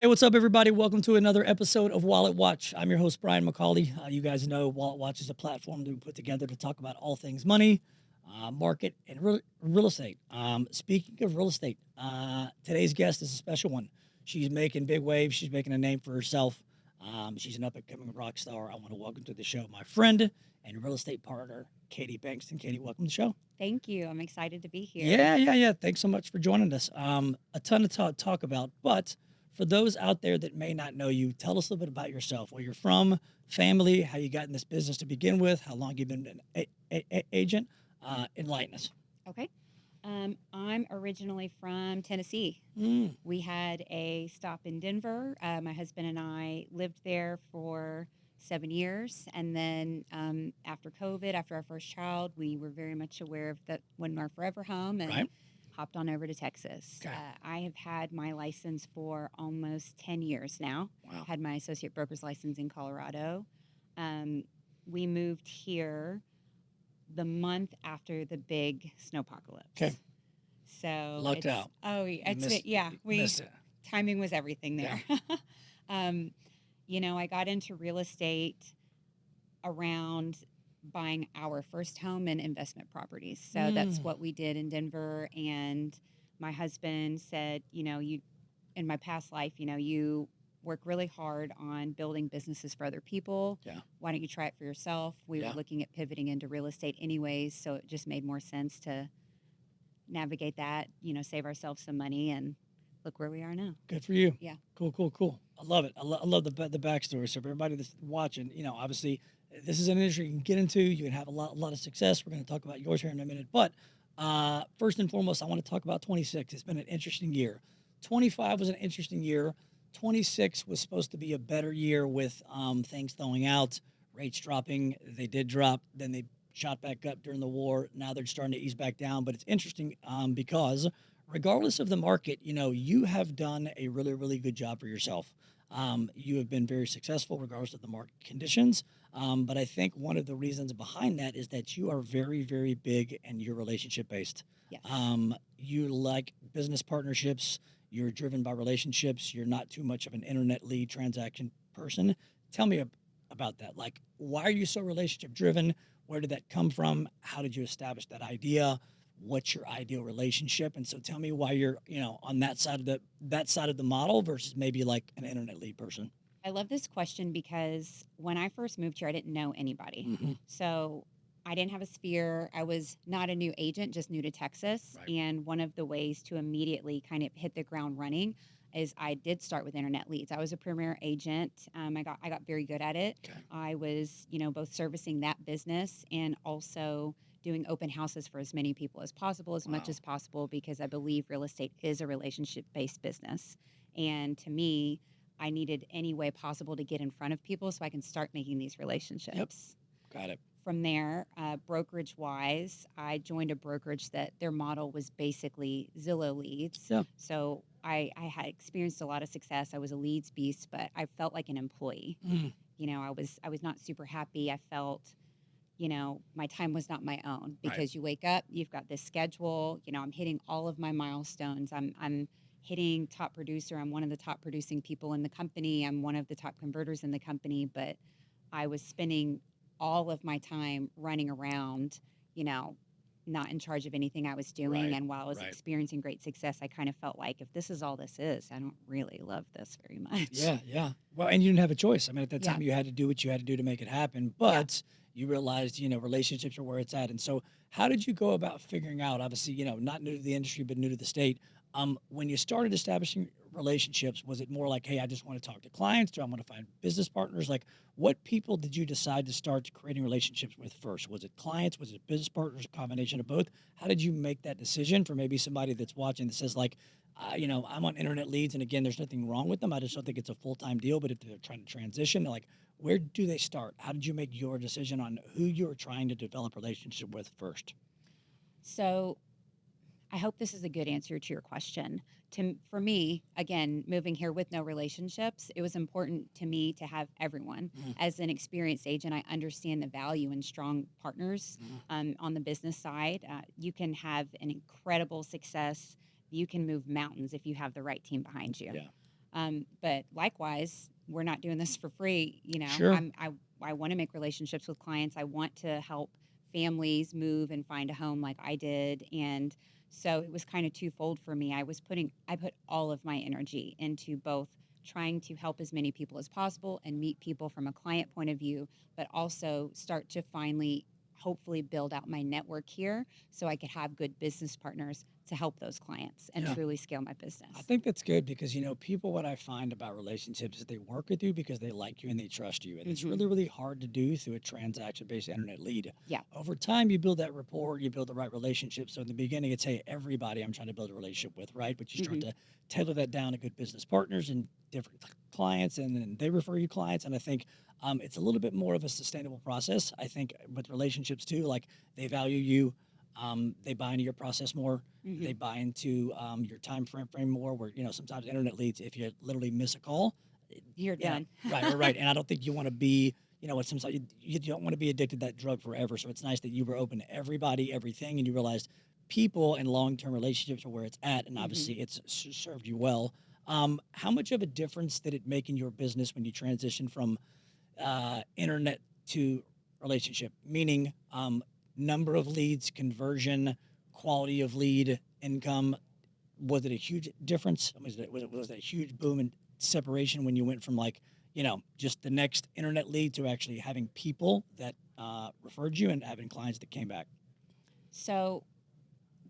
Hey, what's up, everybody? Welcome to another episode of Wallet Watch. I'm your host, Brian McCauley. You guys know Wallet Watch is a platform that we put together to talk about all things money, market, and real estate. Speaking of real estate, today's guest is a special one. She's making big waves. She's making a name for herself. She's an up-and-coming rock star. I want to welcome to the show my friend and real estate partner, Katie Bankston. Katie, welcome to the show. Thank you. I'm excited to be here. Yeah. Thanks so much for joining us. A ton to talk about, but for those out there that may not know you, tell us a little bit about yourself, where you're from, family, how you got in this business to begin with, how long you've been an agent. Enlighten us. Okay. I'm originally from Tennessee. Mm, We had a stop in Denver. My husband and I lived there for 7 years. And then after COVID, after our first child, we were very much aware of that wasn't our forever home and right. hopped on over to Texas. Okay. I have had my license for almost 10 years now. Wow. Had my associate broker's license in Colorado. We moved here the month after the big snowpocalypse. Okay. So Lucked out. Oh, it's missed- yeah. We Missed it. timing was everything there. um, I got into real estate around buying our first home and investment properties. So that's Mm. what we did in Denver. And my husband said, you in my past life, you work really hard on building businesses for other people. Yeah. Why don't you try it for yourself? We Yeah. were looking at pivoting into real estate anyways, so it just made more sense to navigate that, save ourselves some money and look where we are now. Good for you. Yeah. Cool. I love it. I love the backstory. So for everybody that's watching, obviously this is an industry you can get into. You can have a lot of success. We're going to talk about yours here in a minute. But first and foremost, I want to talk about 26. It's been an interesting year. 25 was an interesting year. 26 was supposed to be a better year with things thawing out, rates dropping. They did drop. Then they shot back up during the war. Now they're starting to ease back down. But it's interesting because regardless of the market, you have done a really good job for yourself. You have been very successful regardless of the market conditions. But I think one of the reasons behind that is that you are very big and you're relationship based. Yes. You like business partnerships. You're driven by relationships. You're not too much of an internet lead transaction person. Tell me about that. Like, why are you so relationship driven? Where did that come from? How did you establish that idea? What's your ideal relationship? And so tell me why you're, on that side of the model versus maybe like an internet lead person. I love this question because when I first moved here, I didn't know anybody. Mm-hmm. So I didn't have a sphere. I was not a new agent, just new to Texas. Right. And one of the ways to immediately kind of hit the ground running is I did start with internet leads. I was a premier agent. I got very good at it. Okay. I was, both servicing that business and also doing open houses for as many people as possible, as much Wow. as possible, because I believe real estate is a relationship-based business. And to me, I needed any way possible to get in front of people so I can start making these relationships. Got it. From there, brokerage-wise, I joined a brokerage that their model was basically Zillow leads. Yeah. So I had experienced a lot of success. I was a leads beast, but I felt like an employee. Mm. I was not super happy. I felt, my time was not my own because Right. you wake up, you've got this schedule. I'm hitting all of my milestones. I'm hitting top producer. I'm one of the top producing people in the company. I'm one of the top converters in the company, but I was spending all of my time running around, not in charge of anything I was doing. Right, And while I was right. experiencing great success, I kind of felt like if this is all this is, I don't really love this very much. Yeah. Well, and you didn't have a choice. I mean, at that Yeah. time, you had to do what you had to do to make it happen. But you realized, relationships are where it's at. And so, how did you go about figuring out? Obviously, not new to the industry, but new to the state. When you started establishing relationships, was it more like, hey, I just want to talk to clients? Do I want to find business partners? Like, what people did you decide to start creating relationships with first? Was it clients? Was it business partners? A combination of both? How did you make that decision for maybe somebody that's watching that says like, I'm on internet leads, and again, there's nothing wrong with them. I just don't think it's a full-time deal. But if they're trying to transition, like, where do they start? How did you make your decision on who you're trying to develop relationship with first? So I hope this is a good answer to your question. For me, again, moving here with no relationships, it was important to me to have everyone. Mhm. As an experienced agent, I understand the value in strong partners on the business side. You can have an incredible success. You can move mountains if you have the right team behind you. Yeah. But likewise, we're not doing this for free. Sure. I want to make relationships with clients. I want to help families move and find a home like I did. And so it was kind of twofold for me. I put all of my energy into both trying to help as many people as possible and meet people from a client point of view, but also start to finally hopefully build out my network here so I could have good business partners to help those clients and Yeah. truly scale my business. I think that's good because people, what I find about relationships is they work with you because they like you and they trust you, and it's Mhm. really really hard to do through a transaction-based internet lead. Yeah. Over time, you build that rapport, you build the right relationship. So in the beginning, it's hey, everybody I'm trying to build a relationship with, right? But you start Mhm. to tailor that down to good business partners and different clients, and then they refer you clients. And I think it's a little bit more of a sustainable process. I think with relationships too, like they value you. They buy into your process more. They Mhm. buy into your time frame more. Where sometimes internet leads, if you literally miss a call, You're yeah, done. right. And I don't think you want to be, what seems like you don't want to be addicted to that drug forever. So it's nice that you were open to everybody, everything, and you realized people and long-term relationships are where it's at, and Mhm. obviously it's served you well. How much of a difference did it make in your business when you transitioned from internet to relationship? Meaning, number of leads, conversion, quality of lead, income. Was it a huge difference? Was it a huge boom and separation when you went from like just the next internet lead to actually having people that referred you and having clients that came back? So,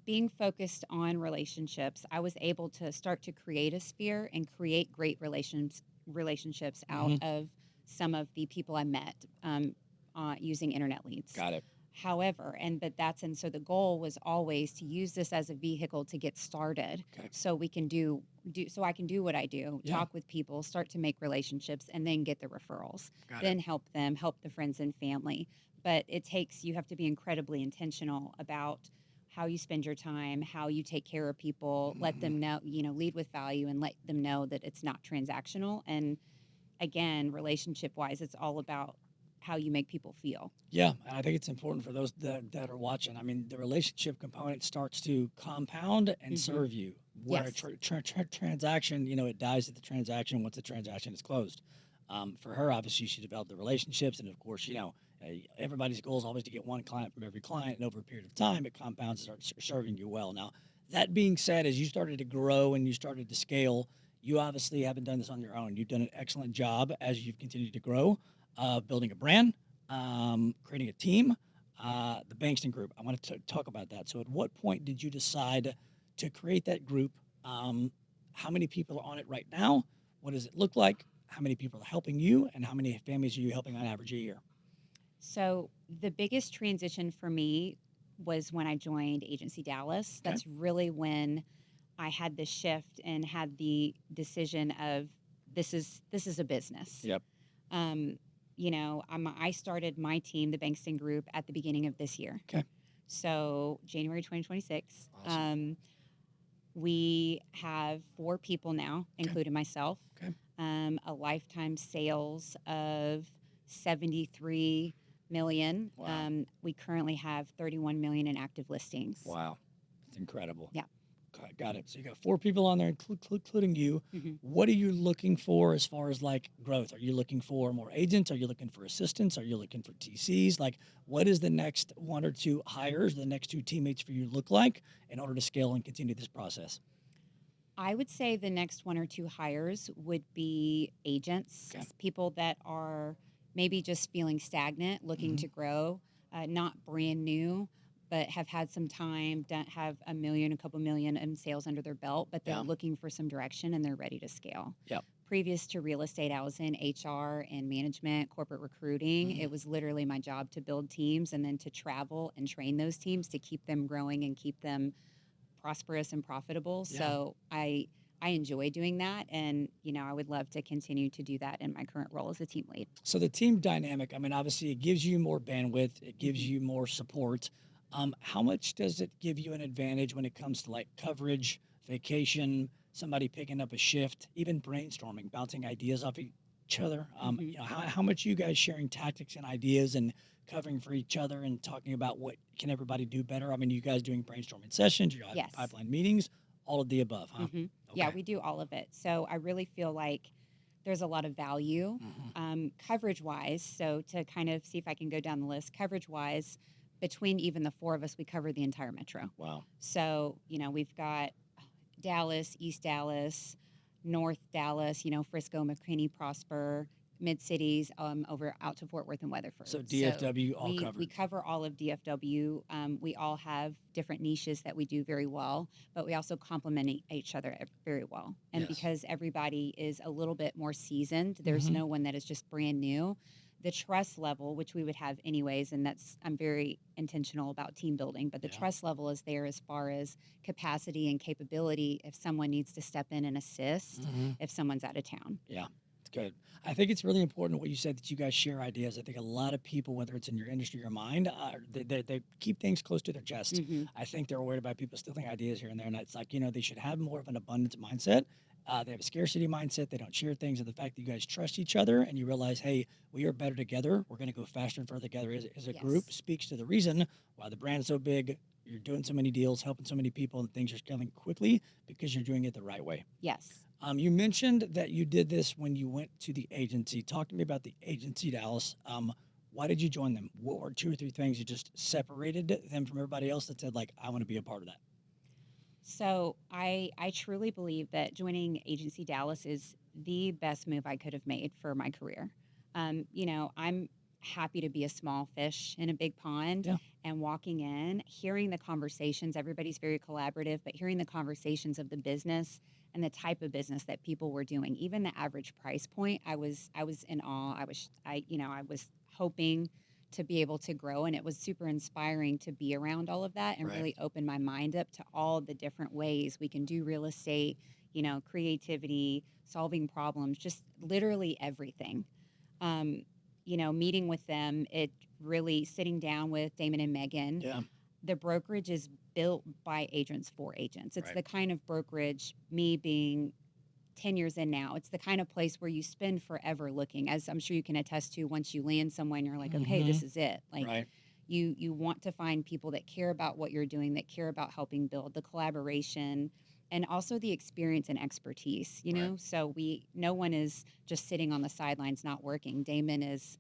being focused on relationships, I was able to start to create a sphere and create great relationships out Hmm. of some of the people I met using internet leads. Got it. However, and so the goal was always to use this as a vehicle to get started, Okay. so we can do so I can do what I do, Yeah. talk with people, start to make relationships, and then get the referrals, Got it. then help them, help the friends and family. But you have to be incredibly intentional about how you spend your time, how you take care of people, let Mhm. them know, lead with value and let them know that it's not transactional. And again, relationship wise, it's all about how you make people feel. Yeah, and I think it's important for those that are watching. I mean, the relationship component starts to compound and Hmm. serve you. Where a Yes. transaction, it dies at the transaction once the transaction is closed. For her, obviously, she developed the relationships, and of course, everybody's goal is always to get one client from every client, and over a period of time, it compounds and starts serving you well. Now, that being said, as you started to grow and you started to scale, you obviously haven't done this on your own. You've done an excellent job as you've continued to grow, building a brand, creating a team, the Bankston group. I want to talk about that. So, at what point did you decide to create that group? How many people are on it right now? What does it look like? How many people are helping you? And how many families are you helping on average a year? So the biggest transition for me was when I joined Agency Dallas. Okay. That's really when I had the shift and had the decision of this is a business. Yep. Um, I started my team, the Bankston Group, at the beginning of this year. Okay. So January 2026. Awesome. We have 4 people now, Okay. including myself. Okay. A lifetime sales of 73 million. Wow. We currently have 31 million in active listings. Wow. That's incredible. Yeah. Got it. So you got 4 people on there, including you. Hmm. What are you looking for as far as like growth? Are you looking for more agents? Are you looking for assistants? Are you looking for TCs? Like, what is the next 1 or 2 hires, the next 2 teammates for you look like in order to scale and continue this process? I would say the next 1 or 2 hires would be agents, Okay. people that are maybe just feeling stagnant, looking Hmm. to grow, not brand new, but have had some time, don't have a couple million in sales under their belt, but they're Yeah. looking for some direction and they're ready to scale. Yep. Previous to real estate, I was in HR and management, corporate recruiting. Mhm. It was literally my job to build teams and then to travel and train those teams to keep them growing and keep them prosperous and profitable. Yeah. So I enjoy doing that, and I would love to continue to do that in my current role as a team lead. So the team dynamic, I mean, obviously it gives you more bandwidth, it gives Hmm. you more support. How much does it give you an advantage when it comes to like coverage, vacation, somebody picking up a shift, even brainstorming, bouncing ideas off each other? Hmm. How much you guys sharing tactics and ideas and covering for each other and talking about what can everybody do better? I mean, you guys doing brainstorming sessions, you have Yes. pipeline meetings, all of the above, huh? Yeah, Okay. we do all of it. So I really feel like there's a lot of value coverage wise. So to kind of see if I can go down the list, coverage wise, between even the four of us, we cover the entire metro. Wow. So, we've got Dallas, East Dallas, North Dallas, Frisco, McCraney, Prosper, mid cities, over out to Fort Worth and Weatherford. So So DFW all we covered. cover all of DFW. We all have different niches that we do very well, but we also complement each other very well. And Yes. because everybody is a little bit more seasoned, there's no one that is just brand new. The trust level, which we would have anyways, and I'm very intentional about team building, but the Yeah. trust level is there as far as capacity and capability if someone needs to step in and assist if someone's out of town. Yeah, it's good. I think it's really important what you said that you guys share ideas. I think a lot of people, whether it's in your industry or mine, they keep things close to their chest. I think they're worried about people stealing ideas here and there, and it's like they should have more of an abundance mindset. They have a scarcity mindset. They don't share things, and the fact that you guys trust each other and you realize, hey, we are better together. We're going to go faster and further together as a group Yes. speaks to the reason why the brand is so big. You're doing so many deals, helping so many people, and things are scaling quickly because you're doing it the right way. Yes. You mentioned that you did this when you went to the agency. Talk to me about the agency, Dallas. Why did you join them? What were 2 or 3 things you just separated them from everybody else that said, like, I want to be a part of that? So I truly believe that joining Agency Dallas is the best move I could have made for my career. I'm happy to be a small fish in a big pond Yeah. and walking in, hearing the conversations. Everybody's very collaborative, but hearing the conversations of the business and the type of business that people were doing, even the average price point, I was in awe. I was hoping to be able to grow, and it was super inspiring to be around all of that and Right. really open my mind up to all the different ways we can do real estate, creativity, solving problems, just literally everything. Meeting with them, it really sitting down with Damon and Megan. Yeah. The brokerage is built by agents for agents. It's Right. the kind of brokerage, me being 10 years in now, it's the kind of place where you spend forever looking, as I'm sure you can attest to. Once you land somewhere and you're like, okay, this is it. Like, Right. you want to find people that care about what you're doing, that care about helping build the collaboration and also the experience and expertise, Right. so no one is just sitting on the sidelines not working. Damon is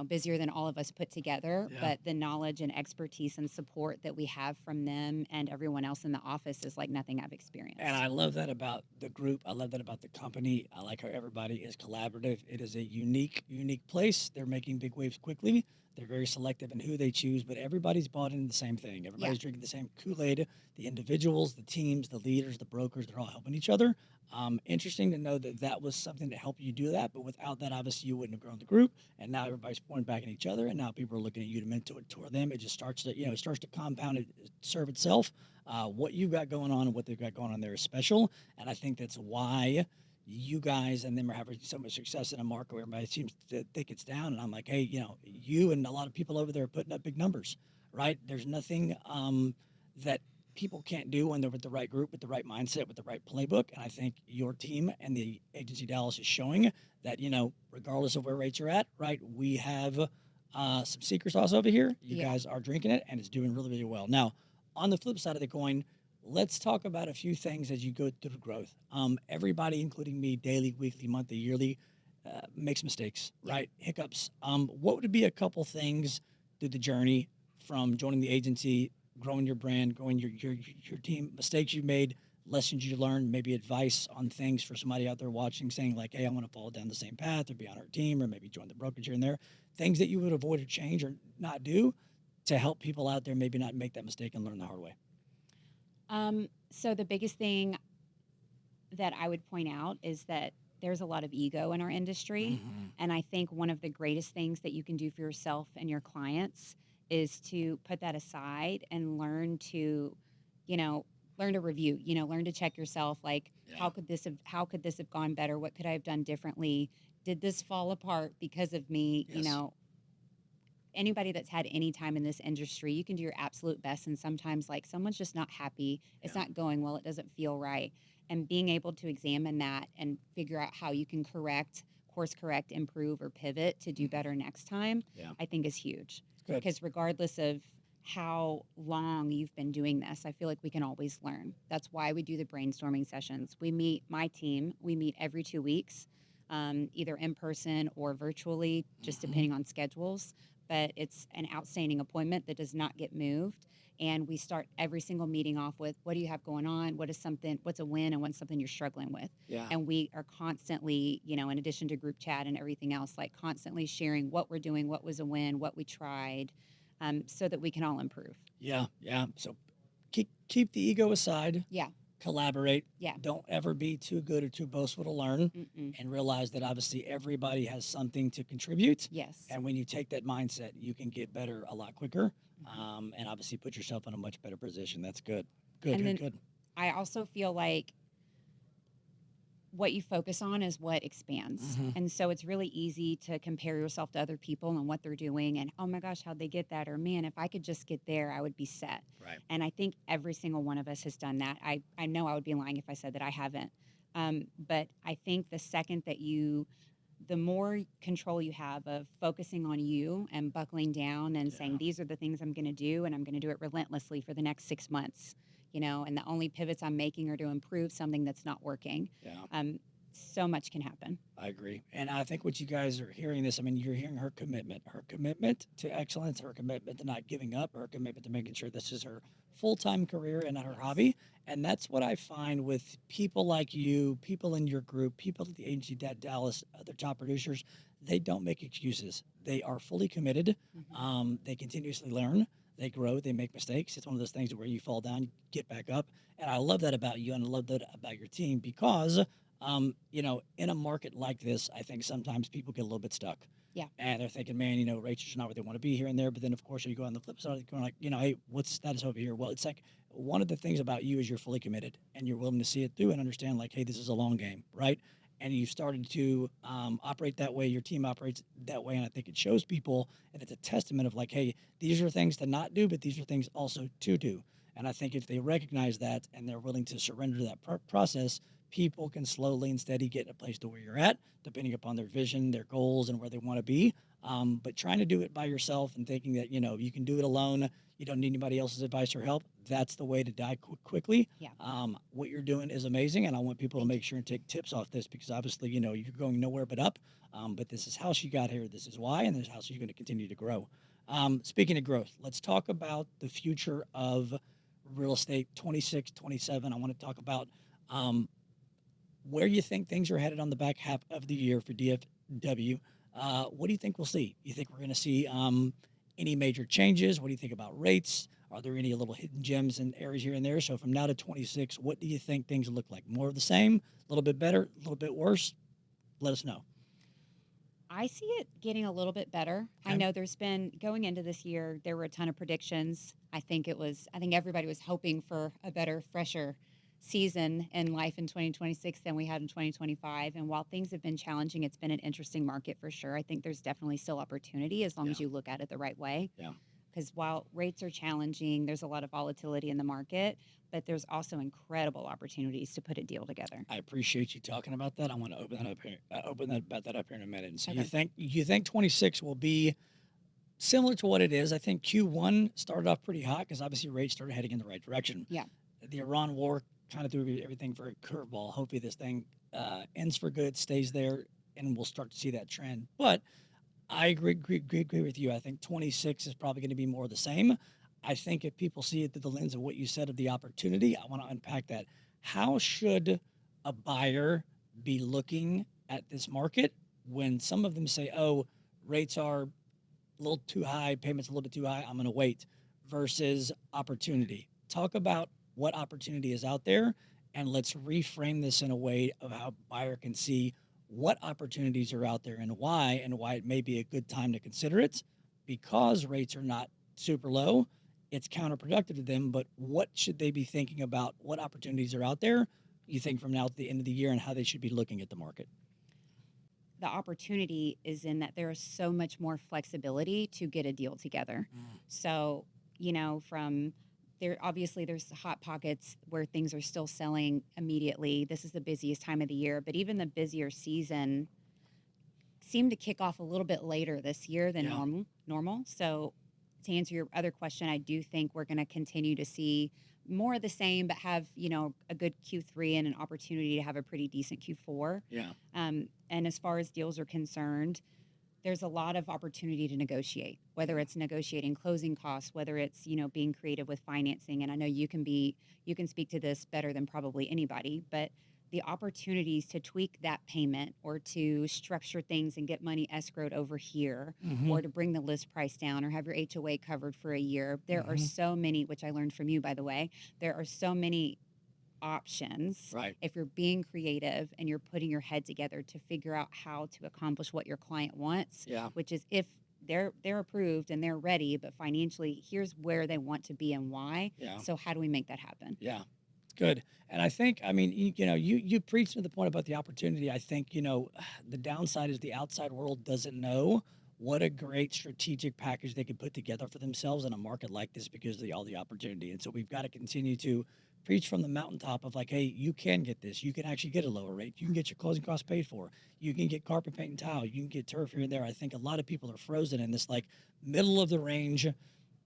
busier than all of us put together, Yeah. but the knowledge and expertise and support that we have from them and everyone else in the office is like nothing I've experienced. And I love that about the group. I love that about the company. I like how everybody is collaborative. It is a unique place. They're making big waves quickly. They're very selective in who they choose, but everybody's bought into the same thing. Everybody's drinking the same Kool-Aid. The individuals, the teams, the leaders, the brokers, they're all helping each other. Interesting to know that that was something to help you do that, but without that, obviously, you wouldn't have grown the group. And now everybody's pointing back at each other, and now people are looking at you to mentor them. It just starts to, it starts to compound and serve itself. What you've got going on and what they've got going on there is special, and I think that's why you guys and them are having so much success in a market where everybody seems to think it's down. And I'm like, hey, you and a lot of people over there are putting up big numbers, right? There's nothing that people can't do when they're with the right group, with the right mindset, with the right playbook. And I think your team and the Agency Dallas is showing that, regardless of where rates are at, right, we have some secret sauce over here. You Yeah. guys are drinking it, and it's doing really, really well. Now, on the flip side of the coin, let's talk about a few things as you go through growth. Everybody, including me, daily, weekly, monthly, yearly, makes mistakes, Yeah. right? Hiccups. What would be a couple things through the journey from joining the agency, growing your brand, growing your team, mistakes you made, lessons you learned, maybe advice on things for somebody out there watching, saying like, hey, I want to follow down the same path or be on our team or maybe join the brokerage here and there, things that you would avoid or change or not do to help people out there maybe not make that mistake and learn the hard way. So the biggest thing that I would point out is that there's a lot of ego in our industry. And I think one of the greatest things that you can do for yourself and your clients is to put that aside and learn to review, learn to check yourself. Like, Yeah. how could this have gone better? What could I have done differently? Did this fall apart because of me? Yes. Anybody that's had any time in this industry, you can do your absolute best. And sometimes, like, someone's just not happy. It's Yeah. not going well. It doesn't feel right. And being able to examine that and figure out how you can course correct, improve, or pivot to do better next time, Yeah. I think is huge. Good. Because regardless of, how long you've been doing this. I feel like we can always learn. That's why we do the brainstorming sessions. My team, we meet every 2 weeks, either in person or virtually, just Mhm. depending on schedules. But it's an outstanding appointment that does not get moved. And we start every single meeting off with, what do you have going on? What's a win and what's something you're struggling with? Yeah. And we are constantly, in addition to group chat and everything else, like constantly sharing what we're doing, what was a win, what we tried, so that we can all improve. Yeah. Yeah. So keep the ego aside, Yeah. collaborate. Yeah. Don't ever be too good or too boastful to learn, Mm-mm. and realize that obviously everybody has something to contribute. Yes. And when you take that mindset, you can get better a lot quicker, Mhm. and obviously put yourself in a much better position. That's good. Good, And good, then good. I also feel like what you focus on is what expands. Hmm. And so it's really easy to compare yourself to other people and what they're doing and, oh my gosh, how'd they get that? Or man, if I could just get there, I would be set. Right. And I think every single one of us has done that. I know I would be lying if I said that I haven't. But I think the more control you have of focusing on you and buckling down and saying, Yeah. these are the things I'm going to do, and I'm going to do it relentlessly for the next 6 months, and the only pivots I'm making are to improve something that's not working. Yeah. So much can happen. I agree. And I think what you guys are hearing this, I mean, you're hearing her commitment to excellence, her commitment to not giving up, her commitment to making sure this is her full-time career and not her Yes. hobby. And that's what I find with people like you, people in your group, people at the agency, Dallas, other top producers, they don't make excuses. They are fully committed. Hmm. They continuously learn. They grow. They make mistakes. It's one of those things where you fall down, you get back up. And I love that about you, and I love that about your team because in a market like this, I think sometimes people get a little bit stuck. Yeah. And they're thinking, man, rates are not where they want to be here and there. But then, of course, you go on the flip side, going like, hey, what's the status over here? Well, it's like one of the things about you is you're fully committed and you're willing to see it through and understand, like, hey, this is a long game, right? And you started to operate that way. Your team operates that way. And I think it shows people, and it's a testament of like, hey, these are things to not do, but these are things also to do. And I think if they recognize that and they're willing to surrender to that process, people can slowly and steady get in a place to where you're at, depending upon their vision, their goals, and where they want to be. But trying to do it by yourself and thinking that you can do it alone, you don't need anybody else's advice or help. That's the way to die quickly. Yeah. What you're doing is amazing, and I want people to Thank make you. sure and take tips off this because obviously, you're going nowhere but up. But this is how she got here. This is why, and this is how she's going to continue to grow. Speaking of growth, let's talk about the future of real estate 26, 27. I want to talk about where you think things are headed on the back half of the year for DFW. What do you think we'll see? You think we're going to see any major changes? What do you think about rates? Are there any little hidden gems in areas here and there? So from now to 26, what do you think things look like? More of the same, a little bit better, a little bit worse? Let us know. I see it getting a little bit better. I Okay. know there's been going into this year, there were a ton of predictions. I think everybody was hoping for a better, fresher season in life in 2026 than we had in 2025. And while things have been challenging, it's been an interesting market for sure. I think there's definitely still opportunity as long Yeah. as you look at it the right way. Yeah. Because while rates are challenging, there's a lot of volatility in the market, but there's also incredible opportunities to put a deal together. I appreciate you talking about that. I want to open that up here, about that up here in a minute. And so Okay. you think 26 will be similar to what it is? I think Q1 started off pretty hot because obviously rates started heading in the right direction. Yeah. The Iran war kind of threw everything for a curveball. Hopefully, this thing ends for good, stays there, and we'll start to see that trend. But I agree with you. I think 26 is probably going to be more of the same. I think if people see it through the lens of what you said of the opportunity, I want to unpack that. How should a buyer be looking at this market when some of them say, oh, rates are a little too high, payments a little bit too high, I'm going to wait, versus opportunity? Talk about what opportunity is out there, and let's reframe this in a way of how a buyer can see what opportunities are out there and why it may be a good time to consider it because rates are not super low. It's counterproductive to them, but what should they be thinking about? What opportunities are out there, you think, from now to the end of the year and how they should be looking at the market? The opportunity is in that there is so much more flexibility to get a deal together. Mm. So, from there, obviously, there's hot pockets where things are still selling immediately. This is the busiest time of the year, but even the busier season seemed to kick off a little bit later this year than Yeah. normal. So, to answer your other question, I do think we're going to continue to see more of the same, but have, a good Q3 and an opportunity to have a pretty decent Q4. Yeah. And as far as deals are concerned, there's a lot of opportunity to negotiate, whether it's negotiating closing costs, whether it's, being creative with financing. And I know you can speak to this better than probably anybody, but the opportunities to tweak that payment or to structure things and get money escrowed over here Mm-hmm. or to bring the list price down or have your HOA covered for a year. There are Mm-hmm. so many, which I learned from you, by the way, there are so many options Right. if you're being creative and you're putting your head together to figure out how to accomplish what your client wants, Yeah. which is if they're approved and they're ready, but financially here's where they want to be and why. Yeah. So how do we make that happen? Yeah. Good. And I think, I mean, you preach to the point about the opportunity. I think, the downside is the outside world doesn't know what a great strategic package they could put together for themselves in a market like this because of all the opportunity. And so we've got to continue to preach from the mountaintop of like, hey, you can get this. You can actually get a lower rate. You can get your closing costs paid for. You can get carpet paint and tile. You can get turf here and there. I think a lot of people are frozen in this like middle of the range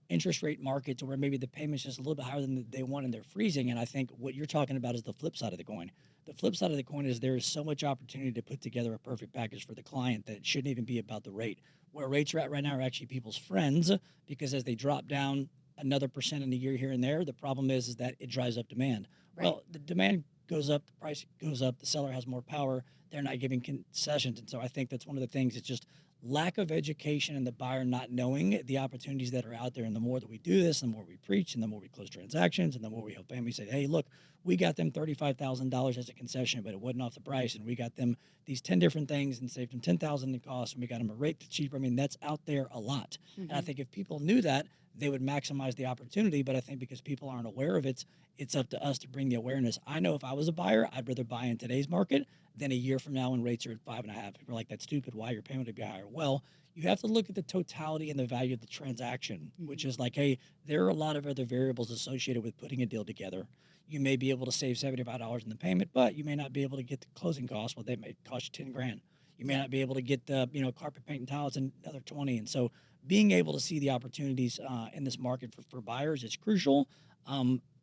interest rate market to where maybe the payment's just a little bit higher than they want and they're freezing. And I think what you're talking about is the flip side of the coin. The flip side of the coin is there is so much opportunity to put together a perfect package for the client that it shouldn't even be about the rate. Where rates are at right now are actually people's friends because as they drop down another percent in a year here and there, the problem is that it drives up demand. Right. Well, the demand goes up, the price goes up, the seller has more power, they're not giving concessions. And so I think that's one of the things. It's just lack of education and the buyer not knowing the opportunities that are out there. And the more that we do this, the more we preach and the more we close transactions and the more we help families say, hey, look, we got them $35,000 as a concession, but it wasn't off the price. And we got them these 10 different things and saved them $10,000 in cost. And we got them a rate that's cheaper. I mean, that's out there a lot. And I think if people knew that, they would maximize the opportunity. But I think because people aren't aware of it, it's up to us to bring the awareness. I know if I was a buyer, I'd rather buy in today's market than a year from now when rates are at 5.5. People are like, that's stupid. Why your payment would be higher? Well, you have to look at the totality and the value of the transaction, which is like, hey, there are a lot of other variables associated with putting a deal together. You may be able to save $75 in the payment, but you may not be able to get the closing costs. Well, they may cost you 10 grand. You may not be able to get the, carpet paint and tiles and another 20. And so being able to see the opportunities in this market for buyers is crucial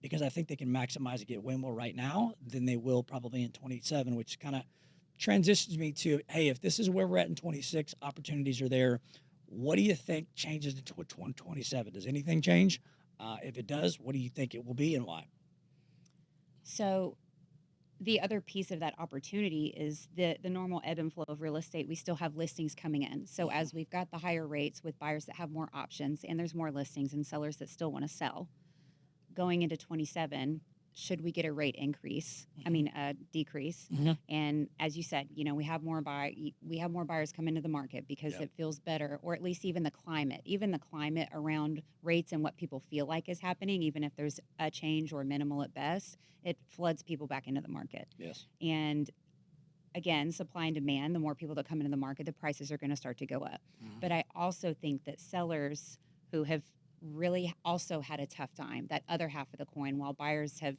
because I think they can maximize and get way more right now than they will probably in 27, which kind of transitions me to, hey, if this is where we're at in 26, opportunities are there. What do you think changes into 2027? Does anything change? If it does, what do you think it will be and why? So the other piece of that opportunity is the normal ebb and flow of real estate. We still have listings coming in. So as we've got the higher rates with buyers that have more options and there's more listings and sellers that still want to sell, going into 27, should we get a rate increase? I mean, a decrease. And as you said, we have more buyers come into the market because it feels better, or at least even the climate around rates and what people feel like is happening, even if there's a change or minimal at best, it floods people back into the market. Yes. And again, supply and demand, the more people that come into the market, the prices are going to start to go up. But I also think that sellers who have really also had a tough time, that other half of the coin, while buyers have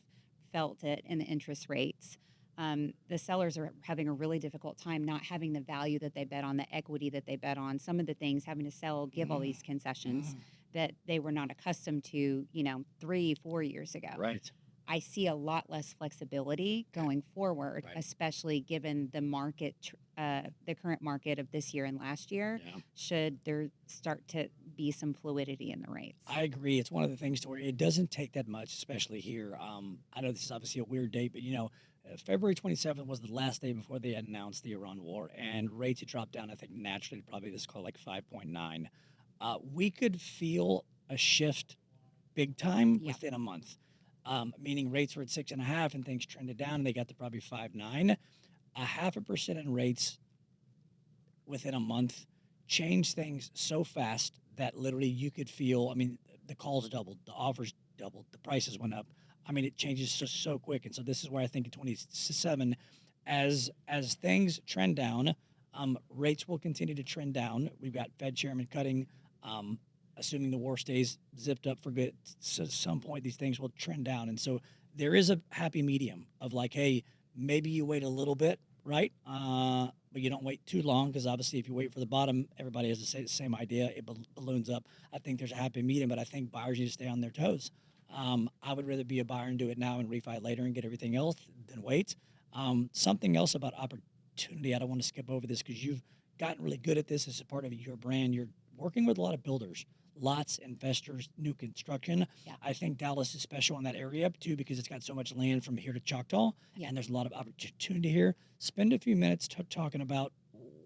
felt it in the interest rates, the sellers are having a really difficult time not having the value that they bet on, the equity that they bet on, some of the things, having to sell, give all these concessions that they were not accustomed to, 3-4 years ago. Right. I see a lot less flexibility going forward, especially given the market, the current market of this year and last year. Should there start to be some fluidity in the rates? I agree. It's one of the things to where it doesn't take that much, especially here. I know this is obviously a weird date, but February 27th was the last day before they announced the Iran war, and rates had dropped down. I think naturally, probably this call like 5.9. We could feel a shift big time within a month. Meaning rates were at 6.5 and things trended down and they got to probably 5.9. 0.5% in rates within a month changed things so fast that literally you could feel, the calls doubled, the offers doubled, the prices went up. It changes so quick. And so this is where I think in 27, as things trend down, rates will continue to trend down. We've got Fed chairman cutting, assuming the war stays zipped up for good, so at some point these things will trend down. And so there is a happy medium of like, hey, maybe you wait a little bit, right? but you don't wait too long because obviously if you wait for the bottom, everybody has the same idea. It balloons up. I think there's a happy medium, but I think buyers need to stay on their toes. I would rather be a buyer and do it now and refi later and get everything else than wait. Something else about opportunity, I don't want to skip over this because you've gotten really good at this as a part of your brand. You're working with a lot of builders, lots, investors, new construction. Yeah. I think Dallas is special in that area too because it's got so much land from here to Choctaw, Yeah. and there's a lot of opportunity here. Spend a few minutes talking about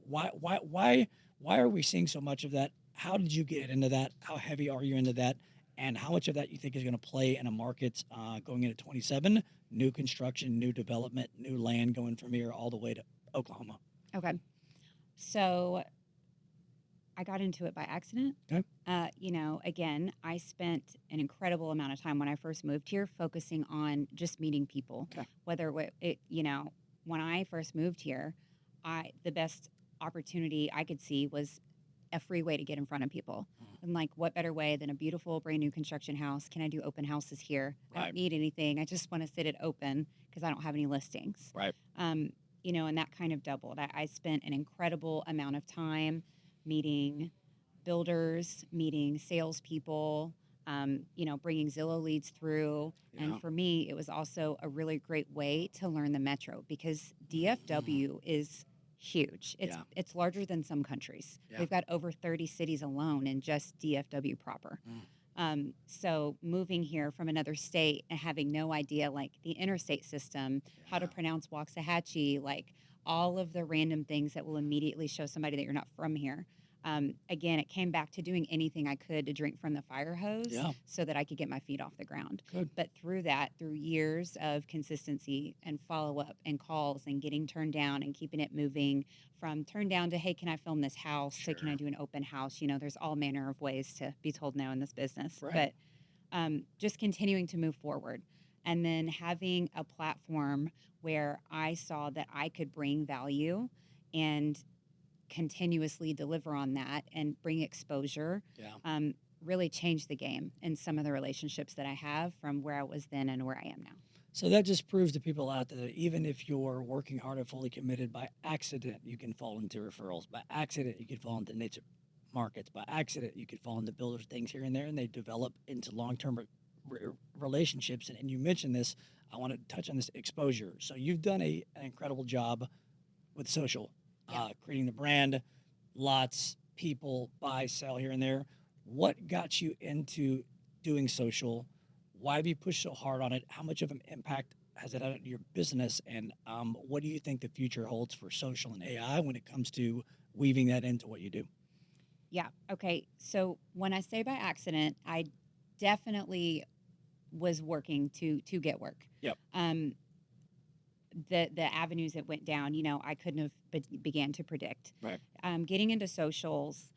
why are we seeing so much of that? How did you get into that? How heavy are you into that? And how much of that you think is going to play in a market going into 27? New construction, new development, new land going from here all the way to Oklahoma. Okay. So I got into it by accident. Okay. Again, I spent an incredible amount of time when I first moved here focusing on just meeting people. Okay. When I first moved here, the best opportunity I could see was a free way to get in front of people. And like, what better way than a beautiful brand new construction house? Can I do open houses here? I Right. don't need anything. I just want to sit it open because I don't have any listings. Right. And that kind of doubled. I spent an incredible amount of time meeting builders, meeting salespeople, bringing Zillow leads through. Yeah. And for me, it was also a really great way to learn the metro because DFW is huge. Yeah. It's larger than some countries. Yeah. We've got over 30 cities alone in just DFW proper. So moving here from another state and having no idea, like the interstate system, how to Yeah. pronounce Waxahachie, like all of the random things that will immediately show somebody that you're not from here. Again, it came back to doing anything I could to drink from the fire hose Yeah. so that I could get my feet off the ground. Good. But through years of consistency and follow up and calls and getting turned down and keeping it moving from turned down to, hey, can I film this house? So can I Sure. do an open house? There's all manner of ways to be told no in this business. Right. But just continuing to move forward and then having a platform where I saw that I could bring value and continuously deliver on that and bring exposure Yeah. really changed the game in some of the relationships that I have from where I was then and where I am now. So that just proves to people out there that even if you're working hard and fully committed, by accident you can fall into referrals. By accident you can fall into niche markets. By accident you can fall into builders things here and there, and they develop into long-term relationships. And you mentioned this. I want to touch on this exposure. So you've done an incredible job with social, creating the brand, lots, people, buy, sell here and there. What got you into doing social? Why have you pushed so hard on it? How much of an impact has it had on your business? And what do you think the future holds for social and AI when it comes to weaving that into what you do? Yeah. Okay. So when I say by accident, I definitely was working to get work. Yep. The avenues it went down, I couldn't have began to predict. Right. Getting into socials,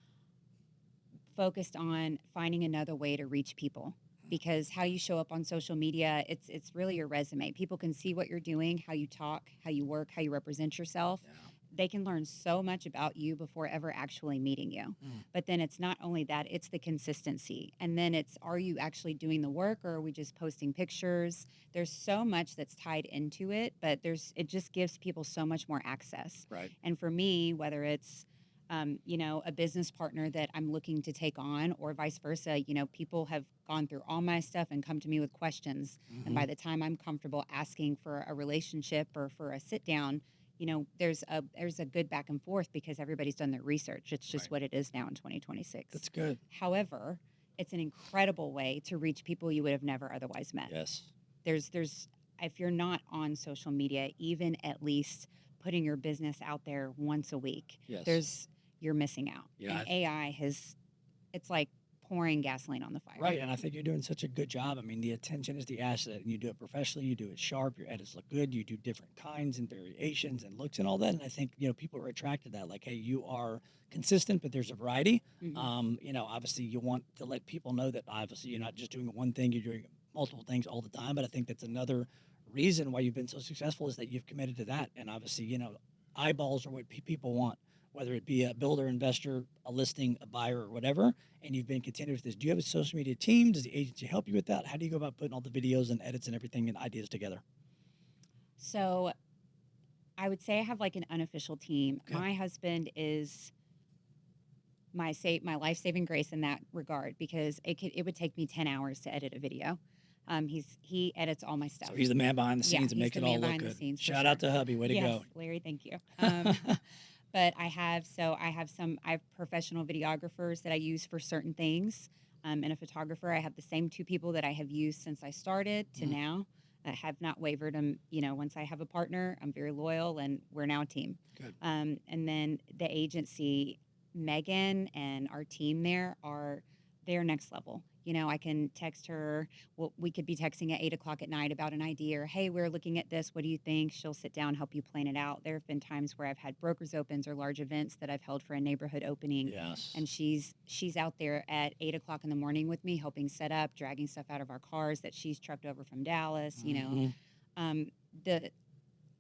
focused on finding another way to reach people. Because how you show up on social media, it's really your resume. People can see what you're doing, how you talk, how you work, how you represent yourself. Yeah. They can learn so much about you before ever actually meeting you. But then it's not only that, it's the consistency. And then it's, are you actually doing the work or are we just posting pictures? There's so much that's tied into it, but it just gives people so much more access. Right. And for me, whether it's a business partner that I'm looking to take on or vice versa, people have gone through all my stuff and come to me with questions. And by the time I'm comfortable asking for a relationship or for a sit down, there's a good back and forth because everybody's done their research. It's just Right. what it is now in 2026. That's good. However, it's an incredible way to reach people you would have never otherwise met. Yes. There's if you're not on social media, even at least putting your business out there once a week, Yes. you're missing out. Yeah, And AI it's like pouring gasoline on the fire. Right, and I think you're doing such a good job. I mean, the attention is the asset, and you do it professionally. You do it sharp. Your edits look good. You do different kinds and variations and looks and all that. And I think people are attracted to that. Like, hey, you are consistent, but there's a variety. Obviously, you want to let people know that obviously you're not just doing one thing. You're doing multiple things all the time. But I think that's another reason why you've been so successful is that you've committed to that. And obviously, eyeballs are what people want, whether it be a builder, investor, a listing, a buyer, or whatever, and you've been continuous with this. Do you have a social media team? Does the agency help you with that? How do you go about putting all the videos and edits and everything and ideas together? So I would say I have like an unofficial team. Okay. My husband is my life saving grace in that regard because it would take me 10 hours to edit a video. He edits all my So stuff. he's the man behind the Yeah, scenes and he's makes the it all man look behind the good. scenes for Shout out sure. to hubby. Way to Yes, go. Larry, thank you. But I have professional videographers that I use for certain things, and a photographer. I have the same two people that I have used since I started to Mhm. now. I have not wavered. Once I have a partner, I'm very loyal, and we're now a team. Good. And then the agency, Megan and our team there they're next level. I can text her. Well, we could be texting at 8 o'clock at night about an idea, or hey, we're looking at this. What do you think? She'll sit down, help you plan it out. There have been times where I've had brokers opens or large events that I've held for a neighborhood opening, Yes. and she's out there at 8 o'clock in the morning with me, helping set up, dragging stuff out of our cars that she's trucked over from Dallas. Mhm. Um, the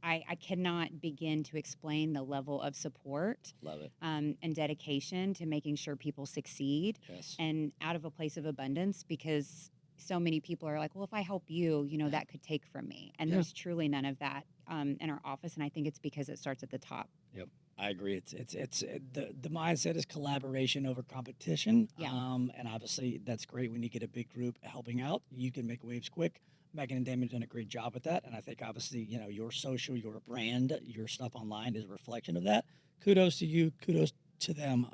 I cannot begin to explain the level of support Love it. and dedication to making sure people succeed Yes. and out of a place of abundance because so many people are like, well, if I help you, Yeah. that could take from me. And Yeah. there's truly none of that in our office. And I think it's because it starts at the top. Yep, I agree. The mindset is collaboration over competition. Yeah. And obviously that's great when you get a big group helping out. You can make waves quick. Megan and Damon have done a great job with that, and I think obviously your social, your brand, your stuff online is a reflection of that. Kudos to you. Kudos to them.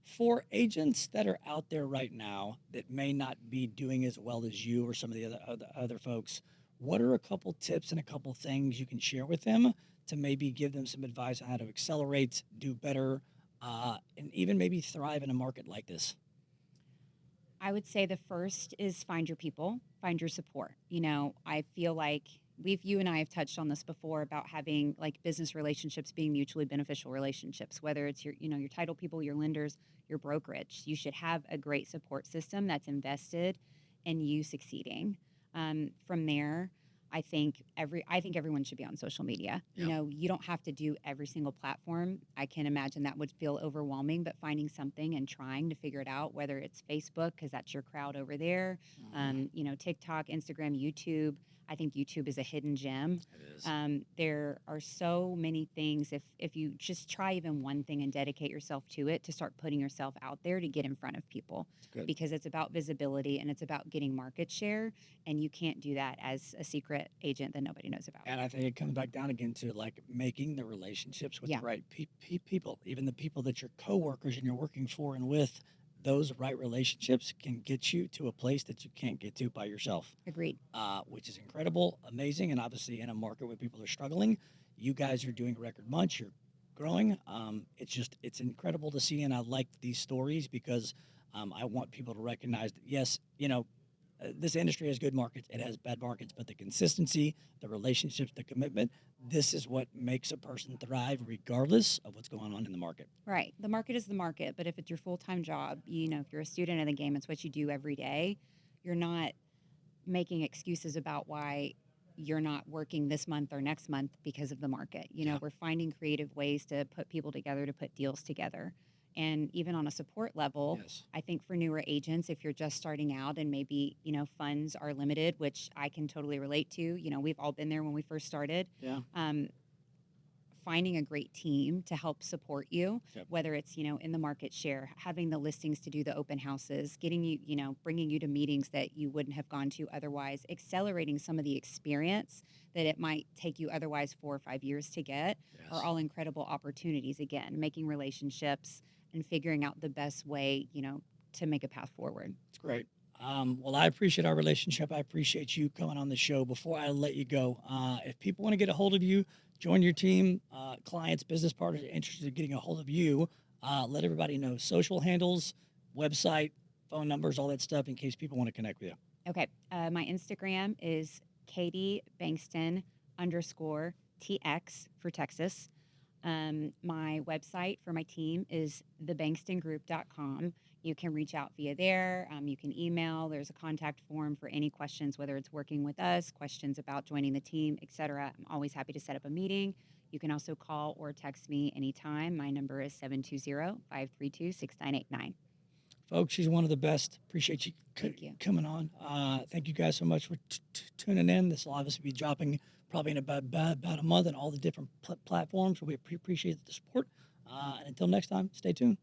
For agents that are out there right now that may not be doing as well as you or some of the other folks, what are a couple tips and a couple things you can share with them to maybe give them some advice on how to accelerate, do better, and even maybe thrive in a market like this? I would say the first is find your people, find your support. I feel like you and I have touched on this before about having like business relationships being mutually beneficial relationships, whether it's your title people, your lenders, your brokerage. You should have a great support system that's invested in you succeeding. From there, I think everyone should be on social media. Yeah. You don't have to do every single platform. I can imagine that would feel overwhelming, but finding something and trying to figure it out, whether it's Facebook because that's your crowd over there, TikTok, Instagram, YouTube. I think YouTube is a hidden gem. It is. There are so many things. If you just try even one thing and dedicate yourself to it, to start putting yourself out there to get in front of people, Good. because it's about visibility and it's about getting market share, and you can't do that as a secret agent that nobody knows about. And I think it comes back down again to like making the relationships with Yeah. the right people, even the people that you're coworkers and you're working for and with. Those right relationships can get you to a place that you can't get to by yourself, Agreed. which is incredible, amazing, and obviously in a market where people are struggling, you guys are doing a record month. You're growing. It's incredible to see, and I like these stories because I want people to recognize that yes, this industry has good markets, it has bad markets, but the consistency, the relationships, the commitment, this is what makes a person thrive regardless of what's going on in the market. Right. The market is the market, but if it's your full-time job, if you're a student of the game, it's what you do every day. You're not making excuses about why you're not working this month or next month because of the market. Yeah. We're finding creative ways to put people together, to put deals together. And even on a support level, Yes. I think for newer agents, if you're just starting out and maybe, funds are limited, which I can totally relate to, we've all been there when we first started. Yeah. Finding a great team to help support you, Yep. whether it's, in the market share, having the listings to do the open houses, getting you, bringing you to meetings that you wouldn't have gone to otherwise, accelerating some of the experience that it might take you otherwise 4 or 5 years to get, Yes. are all incredible opportunities. Again, making relationships and figuring out the best way, to make a path forward. It's great. Well, I appreciate our relationship. I appreciate you coming on the show. Before I let you go, if people want to get a hold of you, join your team, clients, business partners are interested in getting a hold of you, let everybody know social handles, website, phone numbers, all that stuff in case people want to connect with you. Okay. My Instagram is Katie Bankston _TX for Texas. My website for my team is thebankstonGroup.com. You can reach out via there. You can email. There's a contact form for any questions, whether it's working with us, questions about joining the team, etc. I'm always happy to set up a meeting. You can also call or text me anytime. My number is 720-532-6989. folks. She's one of the best. Appreciate you Thank you. coming on. Thank you guys so much for tuning in. This will obviously be dropping probably in about a month on all the different platforms. We appreciate the support. And until next time, stay tuned.